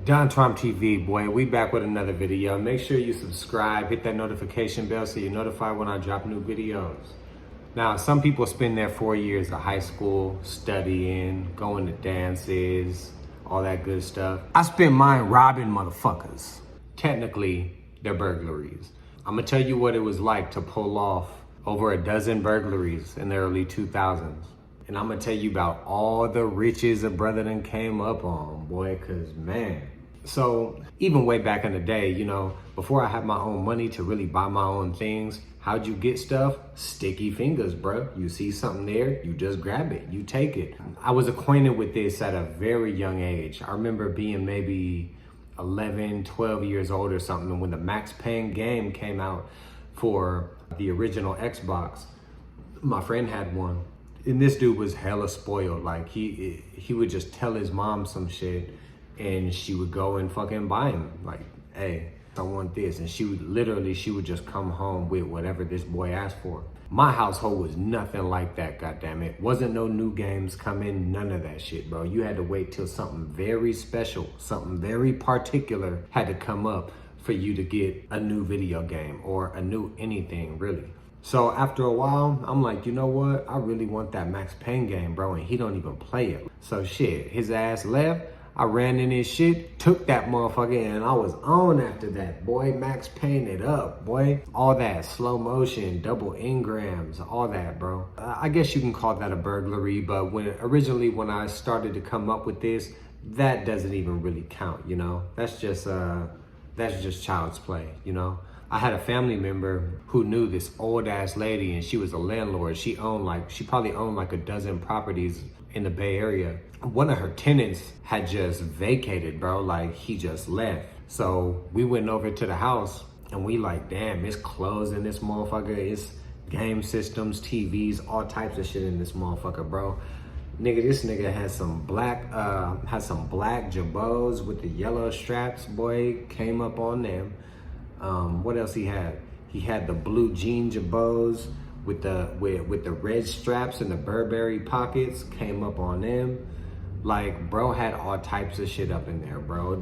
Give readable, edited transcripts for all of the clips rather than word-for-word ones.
Don Trump TV, boy, we back with another video. Make sure you subscribe, hit that notification bell so you're notified when I drop new videos. Now, some people spend their 4 years of high school studying, going to dances, all that good stuff. I spent mine robbing motherfuckers. Technically, they're burglaries. I'm gonna tell you what it was like to pull off over a dozen burglaries in the early 2000s. And I'm gonna tell you about all the riches a brother done came up on, boy, cause man. So even way back in the day, you know, before I had my own money to really buy my own things, how'd you get stuff? Sticky fingers, bro. You see something there, you just grab it, you take it. I was acquainted with this at a very young age. I remember being maybe 11, 12 years old or something when the Max Payne game came out for the original Xbox. My friend had one. And this dude was hella spoiled. Like he would just tell his mom some shit and she would go and fucking buy him. Like, hey, I want this. And she would just come home with whatever this boy asked for. My household was nothing like that, goddammit. Wasn't no new games coming, none of that shit, bro. You had to wait till something very special, something very particular had to come up for you to get a new video game or a new anything, really. So after a while, I'm like, you know what? I really want that Max Payne game, bro, and he don't even play it. So shit, his ass left. I ran in his shit, took that motherfucker, and I was on after that, boy. Max Payne it up, boy. All that, slow motion, double engrams, all that, bro. I guess you can call that a burglary, but originally when I started to come up with this, that doesn't even really count, you know? That's just child's play, you know? I had a family member who knew this old ass lady and she was a landlord. She probably owned like a dozen properties in the Bay Area. One of her tenants had just vacated, bro. Like he just left. So we went over to the house and we like, damn, it's clothes in this motherfucker. It's game systems, TVs, all types of shit in this motherfucker, bro. Nigga, this nigga had some black jabots with the yellow straps, boy. Came up on them. What else he had? He had the blue jean jabots with the red straps and the Burberry pockets. Came up on them. Like, bro had all types of shit up in there, bro.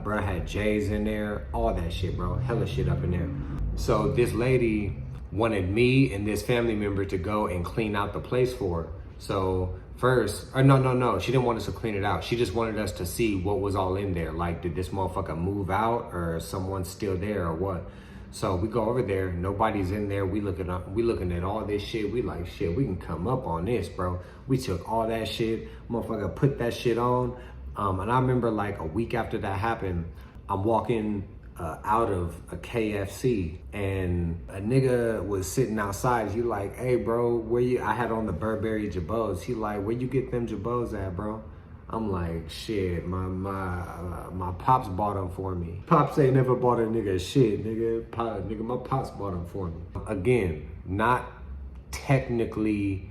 Bro had J's in there, all that shit, bro. Hella shit up in there. So this lady wanted me and this family member to go and clean out the place for her. So no, she didn't want us to clean it out. She just wanted us to see what was all in there. Like, did this motherfucker move out or someone's still there or what? So we go over there, nobody's in there. We looking at all this shit. We like, shit, we can come up on this, bro. We took all that shit, motherfucker put that shit on. And I remember like a week after that happened, I'm walking out of a KFC and a nigga was sitting outside. He like, hey bro, I had on the Burberry jabots. He like, where you get them jabots at, bro? I'm like, shit, my pops bought them for me. Pops ain't never bought a nigga shit, nigga. My pops bought them for me. Again, not technically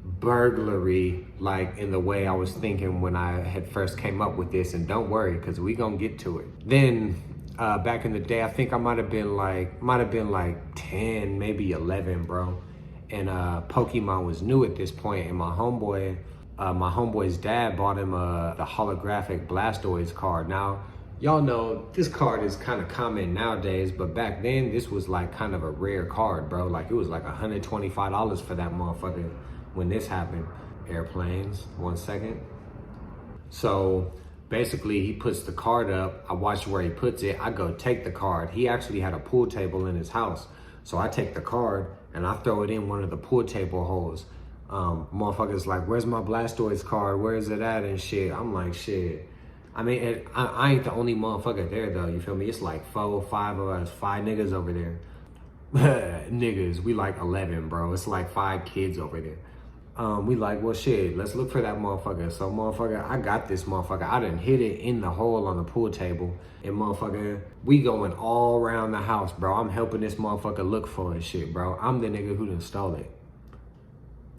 burglary like in the way I was thinking when I had first came up with this, and don't worry, cause we gonna get to it. Then back in the day, I think I might have been like 10, maybe 11, bro. And Pokemon was new at this point, and my homeboy's dad bought him the holographic Blastoise card. Now, y'all know this card is kind of common nowadays, but back then this was like kind of a rare card, bro. Like it was like $125 for that motherfucker when this happened. Airplanes, 1 second. So basically he puts the card up. I watch where he puts it. I go take the card. He actually had a pool table in his house. So I take the card and I throw it in one of the pool table holes. Motherfuckers like, where's my Blastoise card? Where is it at and shit? I'm like, shit. I mean, I ain't the only motherfucker there though, you feel me? It's like 4 or 5 of us, 5 niggas over there. Niggas, we like 11, bro. It's like 5 kids over there. We like, well shit, let's look for that motherfucker. So motherfucker, I got this motherfucker. I done hit it in the hole on the pool table. And motherfucker, we going all around the house, bro. I'm helping this motherfucker look for his shit, bro. I'm the nigga who done stole it.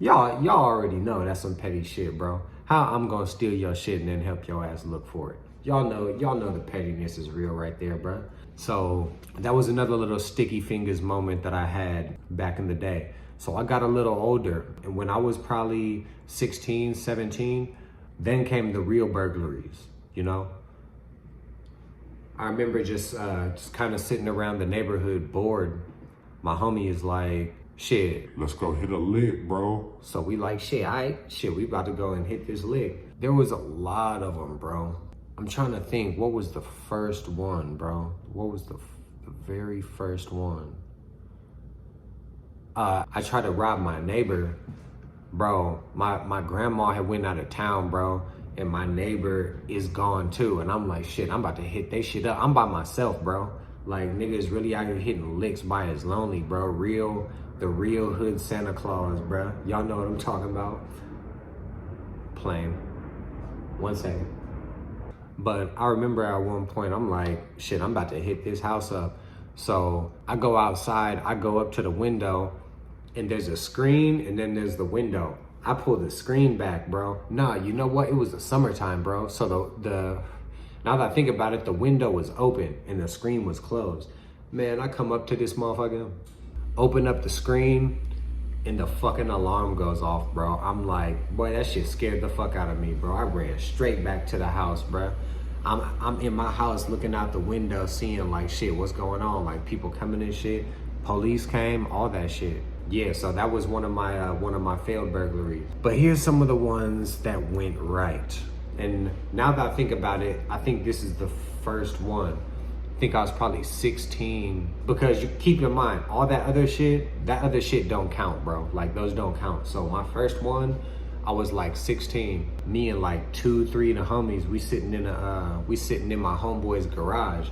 Y'all already know that's some petty shit, bro. How I'm gonna steal your shit and then help your ass look for it. Y'all know the pettiness is real right there, bro. So that was another little sticky fingers moment that I had back in the day. So I got a little older, and when I was probably 16, 17, then came the real burglaries, you know? I remember just kind of sitting around the neighborhood bored. My homie is like, shit, let's go hit a lick, bro. So we like, shit, shit, we about to go and hit this lick. There was a lot of them, bro. I'm trying to think, what was the first one, bro? What was the very first one? I tried to rob my neighbor, bro. My grandma had went out of town, bro, and my neighbor is gone too. And I'm like, shit, I'm about to hit they shit up. I'm by myself, bro. Like, niggas really out here hitting licks by his lonely, bro. The real hood Santa Claus, bro. Y'all know what I'm talking about. Playing. 1 second. But I remember at one point, I'm like, shit, I'm about to hit this house up. So I go outside, I go up to the window, and there's a screen, and then there's the window. I pull the screen back, bro. Nah, you know what? It was the summertime, bro. So now that I think about it, the window was open and the screen was closed. Man, I come up to this motherfucker, open up the screen, and the fucking alarm goes off, bro. I'm like, boy, that shit scared the fuck out of me, bro. I ran straight back to the house, bro. I'm in my house looking out the window, seeing like, shit, what's going on? Like, people coming and shit. Police came, all that shit. Yeah, so that was one of my failed burglaries. But here's some of the ones that went right. And now that I think about it, I think this is the first one. I think I was probably 16, because you keep in mind, all that other shit don't count, bro. Like, those don't count. So my first one, I was like 16. Me and like 2-3 of the homies, we sitting in my homeboy's garage.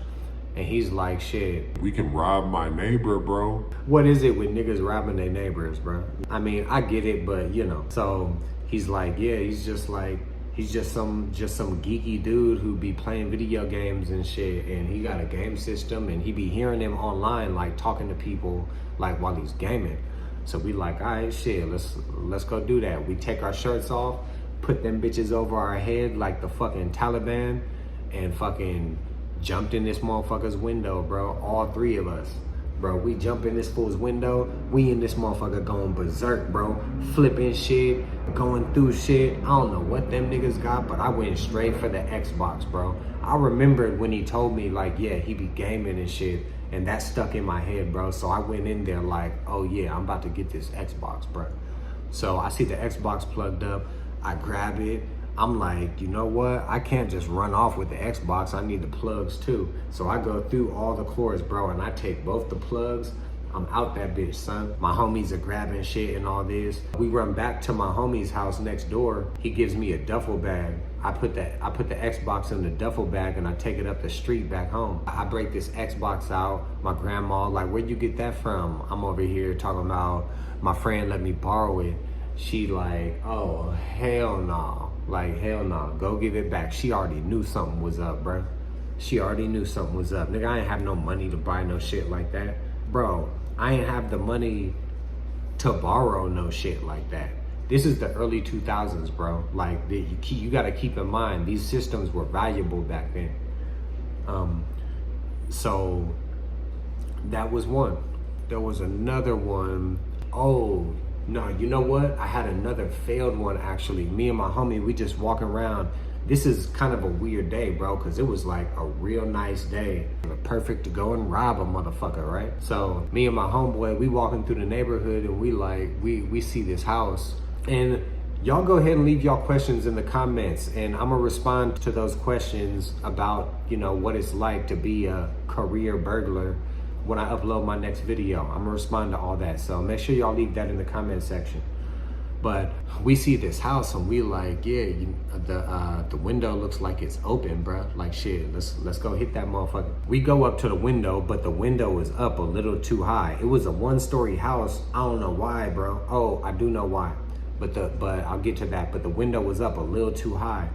And he's like, shit, we can rob my neighbor, bro. What is it with niggas robbing their neighbors, bro? I mean, I get it, but you know. So he's like, yeah, he's just some geeky dude who be playing video games and shit, and he got a game system, and he be hearing them online, like talking to people like while he's gaming. So we like, all right, shit, let's go do that. We take our shirts off, put them bitches over our head like the fucking Taliban, and fucking jumped in this motherfucker's window, bro. All 3 of us. Bro, we jump in this fool's window. We in this motherfucker going berserk, bro. Flipping shit, going through shit. I don't know what them niggas got, but I went straight for the Xbox, bro. I remembered when he told me, like, yeah, he be gaming and shit, and that stuck in my head, bro. So I went in there like, oh yeah, I'm about to get this Xbox, bro. So I see the Xbox plugged up. I grab it. I'm like, you know what? I can't just run off with the Xbox. I need the plugs too. So I go through all the cords, bro, and I take both the plugs. I'm out that bitch, son. My homies are grabbing shit and all this. We run back to my homie's house next door. He gives me a duffel bag. I put the Xbox in the duffel bag and I take it up the street back home. I break this Xbox out. My grandma, like, where'd you get that from? I'm over here talking about my friend let me borrow it. She like, oh, hell no. Like, hell no, go give it back. She already knew something was up, bro. She already knew something was up. Nigga, I ain't have no money to buy no shit like that. Bro, I ain't have the money to borrow no shit like that. This is the early 2000s, bro. Like, you gotta keep in mind, these systems were valuable back then. So that was one. There was another one. Oh, no, you know what? I had another failed one, actually. Me and my homie, we just walking around. This is kind of a weird day, bro, because it was like a real nice day. Perfect to go and rob a motherfucker, right? So me and my homeboy, we walking through the neighborhood, and we see this house. And y'all go ahead and leave y'all questions in the comments, and I'm gonna respond to those questions about, you know, what it's like to be a career burglar when I upload my next video. I'm gonna respond to all that, so make sure y'all leave that in the comment section. But we see this house and we like, yeah, the window looks like it's open, bro. Like, shit, let's go hit that motherfucker. We go up to the window, but the window is up a little too high. It was a 1-story house. I don't know why, bro. Oh, I do know why, but I'll get to that. But the window was up a little too high,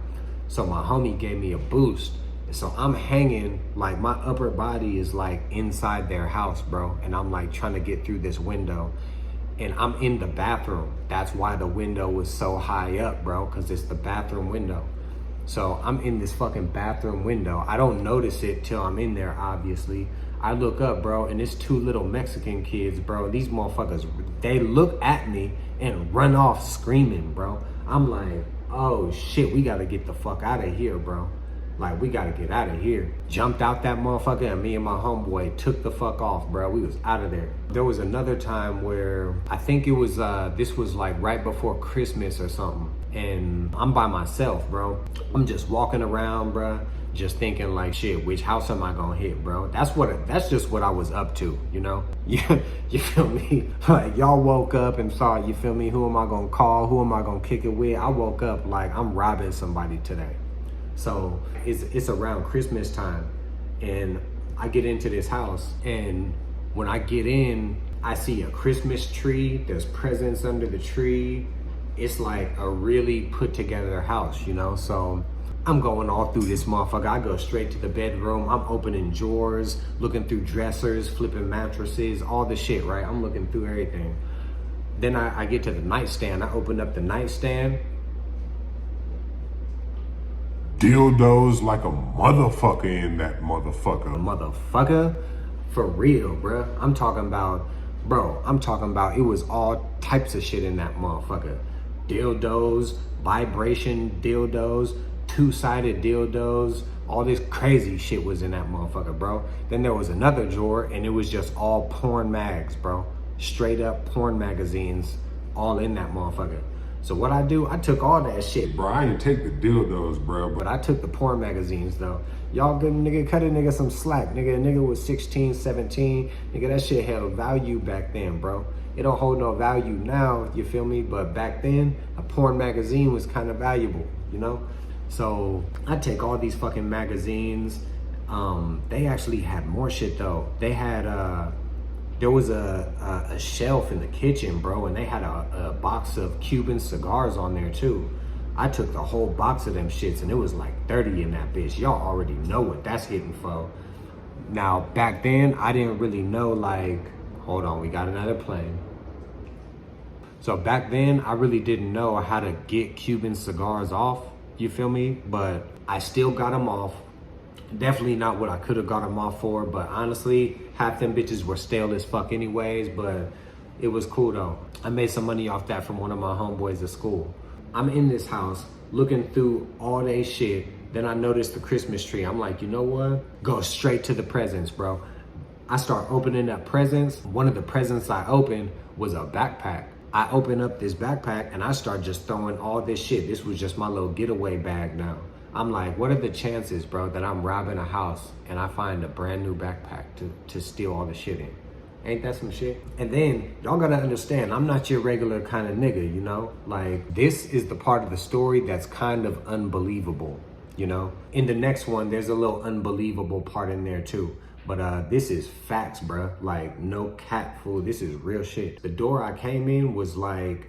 so my homie gave me a boost. So I'm hanging, like my upper body is like inside their house, bro. And I'm like trying to get through this window, and I'm in the bathroom. That's why the window was so high up, bro, because it's the bathroom window. So I'm in this fucking bathroom window. I don't notice it till I'm in there, obviously. I look up, bro, and it's 2 little Mexican kids, bro. These motherfuckers, they look at me and run off screaming, bro. I'm like, oh shit, we gotta get the fuck out of here, bro. Like, we gotta get out of here. Jumped out that motherfucker, and me and my homeboy took the fuck off, bro. We was out of there. There was another time where I think it was, this was like right before Christmas or something. And I'm by myself, bro. I'm just walking around, bro. Just thinking like, shit, which house am I gonna hit, bro? That's just what I was up to, you know? Yeah, you feel me? Like, y'all woke up and saw, you feel me? Who am I gonna call? Who am I gonna kick it with? I woke up like I'm robbing somebody today. So it's around Christmas time, and I get into this house, and when I get in, I see a Christmas tree. There's presents under the tree. It's like a really put together house, you know? So I'm going all through this motherfucker. I go straight to the bedroom. I'm opening drawers, looking through dressers, flipping mattresses, all the shit, right? I'm looking through everything. Then I get to the nightstand. I open up the nightstand. Dildos like a motherfucker in that motherfucker. Motherfucker, for real, bruh. I'm talking about it was all types of shit in that motherfucker. Dildos, vibration dildos, two-sided dildos, all this crazy shit was in that motherfucker, bro. Then there was another drawer, and it was just all porn mags, bro. Straight up porn magazines, all in that motherfucker. So what I do, I took all that shit. Bro, I didn't take the dildos, bro. But I took the porn magazines, though. Y'all good nigga, cut a nigga some slack. Nigga was 16, 17. Nigga, that shit held value back then, bro. It don't hold no value now, you feel me? But back then, a porn magazine was kind of valuable, you know? So I take all these fucking magazines. They actually had more shit, though. They had, there was a shelf in the kitchen, bro, and they had a box of Cuban cigars on there, too. I took the whole box of them shits, and it was like 30 in that bitch. Y'all already know what that's hitting for. Now, back then, I didn't really know, like, hold on, we got another plane. So back then, I really didn't know how to get Cuban cigars off, you feel me? But I still got them off. Definitely not what I could have got them off for, but honestly, half them bitches were stale as fuck anyways, but it was cool though. I made some money off that from one of my homeboys at school. I'm in this house looking through all they shit. Then I noticed the Christmas tree. I'm like, you know what? Go straight to the presents, bro. I start opening up presents. One of the presents I opened was a backpack. I open up this backpack and I start just throwing all this shit. This was just my little getaway bag now. I'm like, what are the chances, bro, that I'm robbing a house and I find a brand new backpack to steal all the shit in? Ain't that some shit? And then y'all gotta understand, I'm not your regular kind of nigga, you know? Like, this is the part of the story that's kind of unbelievable, you know? In the next one, there's a little unbelievable part in there too. But this is facts, bro. Like, no cat fool. This is real shit. The door I came in was like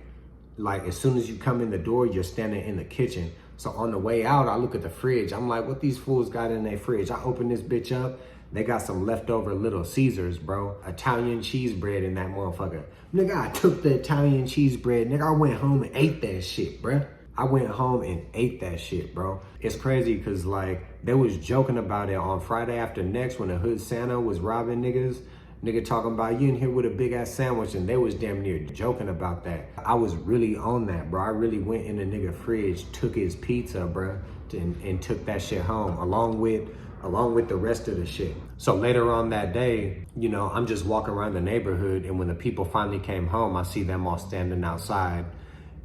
as soon as you come in the door, you're standing in the kitchen. So on the way out, I look at the fridge. I'm like, what these fools got in their fridge? I open this bitch up. They got some leftover Little Caesars, bro. Italian cheese bread in that motherfucker. Nigga, I took the Italian cheese bread. Nigga, I went home and ate that shit, bro. I went home and ate that shit, bro. It's crazy because, like, they was joking about it on Friday after next when the Hood Santa was robbing niggas. Nigga talking about, you in here with a big ass sandwich, and they was damn near joking about that. I was really on that, bro. I really went in the nigga fridge, took his pizza, bro, and took that shit home along with the rest of the shit. So later on that day, you know, I'm just walking around the neighborhood, and when the people finally came home, I see them all standing outside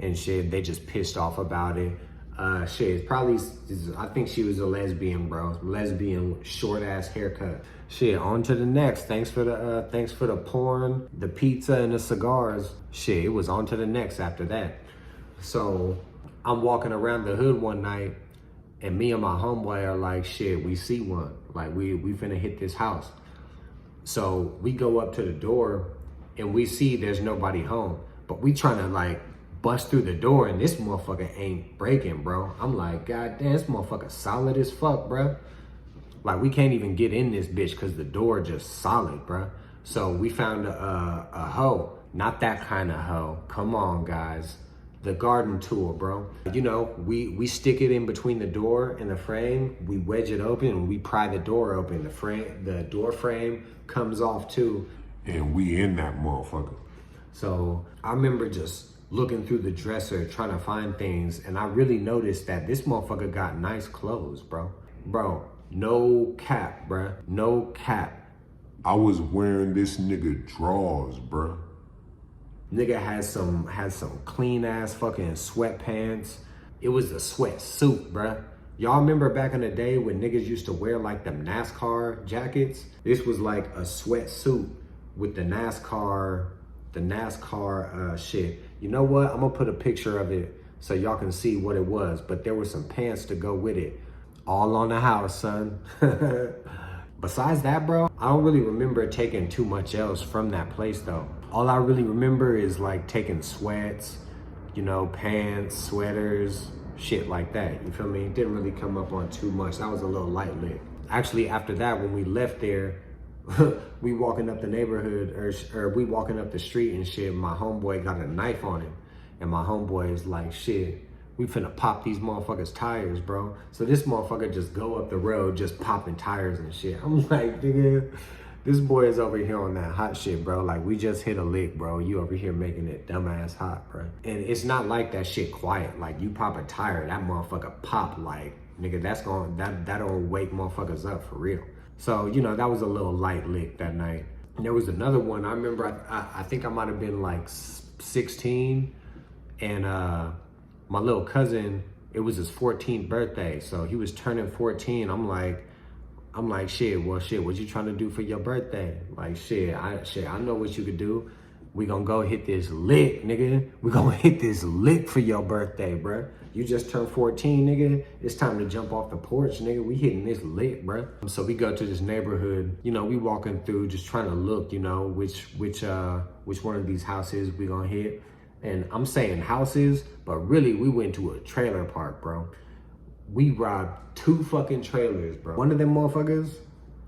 and shit. They just pissed off about it. Shit, I think she was a lesbian, bro. Lesbian, short ass haircut. Shit, on to the next. Thanks for the porn, the pizza, and the cigars. Shit, it was on to the next after that. So I'm walking around the hood one night, and me and my homeboy are like, shit, we see one. Like, we finna hit this house. So we go up to the door, and we see there's nobody home. But we trying to, like, bust through the door, and this motherfucker ain't breaking, bro. I'm like, god damn, this motherfucker solid as fuck, bro. Like, we can't even get in this bitch because the door just solid, bro. So we found a hoe. Not that kind of hoe. Come on, guys. The garden tool, bro. You know, we stick it in between the door and the frame. We wedge it open and we pry the door open. The door frame comes off too. And we in that motherfucker. So I remember just looking through the dresser, trying to find things. And I really noticed that this motherfucker got nice clothes, bro. Bro, no cap, bruh. No cap. I was wearing this nigga drawers, bruh. Nigga had some clean ass fucking sweatpants. It was a sweatsuit, bruh. Y'all remember back in the day when niggas used to wear like them NASCAR jackets? This was like a sweatsuit with the NASCAR shit. You know what? I'm gonna put a picture of it so y'all can see what it was. But there were some pants to go with it. All on the house, son. Besides that, bro, I don't really remember taking too much else from that place though. All I really remember is like taking sweats, you know, pants, sweaters, shit like that. You feel me? It didn't really come up on too much. That was a little light lit. Actually, after that, when we left there, we walking up the neighborhood or we walking up the street and shit, my homeboy got a knife on him. And my homeboy is like, shit, we finna pop these motherfuckers tires, bro. So this motherfucker just go up the road just popping tires and shit. I'm like, nigga, this boy is over here on that hot shit, bro. Like, we just hit a lick, bro. You over here making it dumbass hot, bro. And it's not like that shit quiet. Like, you pop a tire, that motherfucker pop like, nigga, that'll wake motherfuckers up for real. So, you know, that was a little light lick that night. And there was another one. I remember, I think I might have been like 16. And my little cousin, it was his 14th birthday. So he was turning 14. I'm like, shit, what you trying to do for your birthday? Like, I know what you could do. We gonna go hit this lick, nigga. We gonna hit this lick for your birthday, bruh. You just turned 14, nigga. It's time to jump off the porch, nigga. We hitting this lick, bruh. So we go to this neighborhood, you know, we walking through just trying to look, you know, which one of these houses we gonna hit. And I'm saying houses, but really we went to a trailer park, bro. We robbed 2 fucking trailers, bro. One of them motherfuckers,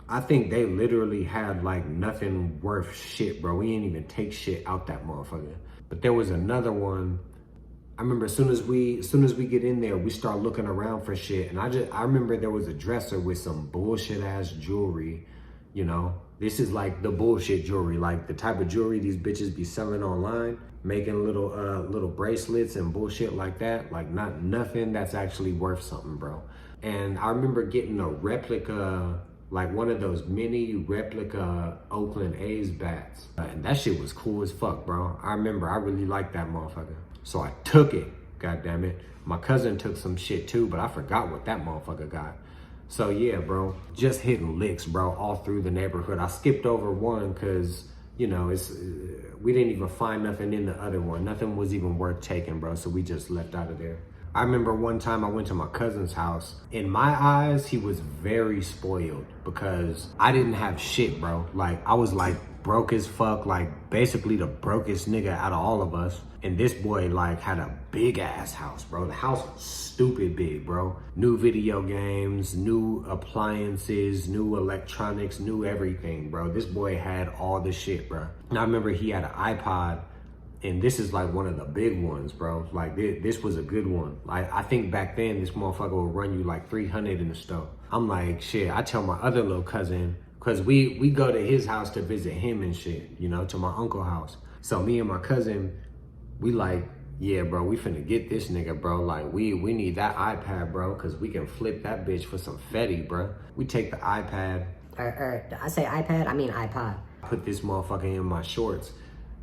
I think they literally had like nothing worth shit, bro. We didn't even take shit out that motherfucker. But there was another one. I remember as soon as we get in there, we start looking around for shit. And I remember there was a dresser with some bullshit ass jewelry, you know. This is like the bullshit jewelry, like the type of jewelry these bitches be selling online, making little bracelets and bullshit like that. Like nothing that's actually worth something, bro. And I remember getting a replica, like one of those mini replica Oakland A's bats. And that shit was cool as fuck, bro. I remember I really liked that motherfucker. So I took it, goddamn it. My cousin took some shit too, but I forgot what that motherfucker got. So yeah, bro, just hitting licks, bro, all through the neighborhood. I skipped over one because, you know, we didn't even find nothing in the other one. Nothing was even worth taking, bro. So we just left out of there. I remember one time I went to my cousin's house. In my eyes, he was very spoiled because I didn't have shit, bro. Like, I was like broke as fuck, like basically the brokest nigga out of all of us. And this boy like had a big ass house, bro. The house was stupid big, bro. New video games, new appliances, new electronics, new everything, bro. This boy had all the shit, bro. And I remember he had an iPod. And this is like one of the big ones, bro. Like this was a good one. Like I think back then this motherfucker would run you like 300 in the store. I'm like, shit, I tell my other little cousin, cause we go to his house to visit him and shit, you know, to my uncle's house. So me and my cousin, we like, yeah, bro, we finna get this nigga, bro. Like we need that iPad, bro, cause we can flip that bitch for some fetty, bro. We take the iPad. I say iPad, I mean iPod. Put this motherfucker in my shorts.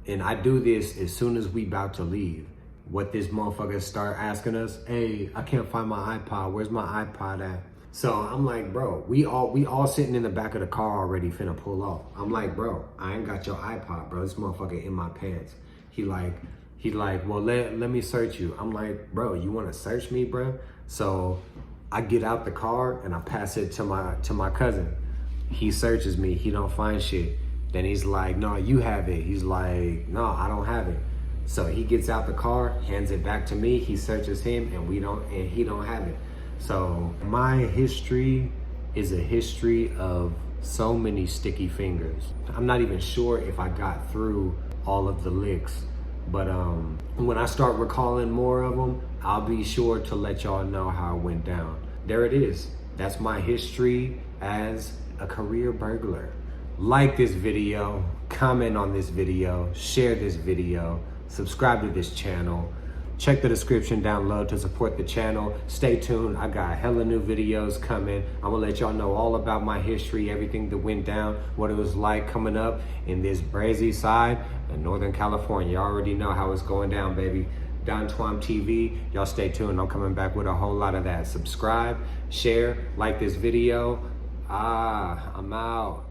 And I do this as soon as we about to leave. What this motherfucker start asking us, hey, I can't find my iPod. Where's my iPod at? So I'm like, bro, we all sitting in the back of the car already finna pull off. I'm like, bro, I ain't got your iPod, bro. This motherfucker in my pants. He like, well, let me search you. I'm like, bro, you wanna search me, bro? So I get out the car and I pass it to my cousin. He searches me, he don't find shit. Then he's like, no, you have it. He's like, no, I don't have it. So he gets out the car, hands it back to me. He searches him and he don't have it. So my history is a history of so many sticky fingers. I'm not even sure if I got through all of the licks, but when I start recalling more of them, I'll be sure to let y'all know how it went down. There it is. That's my history as a career burglar. Like this video, comment on this video, share this video, subscribe to this channel. Check the description down below to support the channel. Stay tuned. I got hella new videos coming. I'm gonna let y'all know all about my history, everything that went down, what it was like coming up in this brazy side of Northern California. Y'all already know how it's going down, baby. Don Twam TV. Y'all stay tuned. I'm coming back with a whole lot of that. Subscribe, share, like this video. I'm out.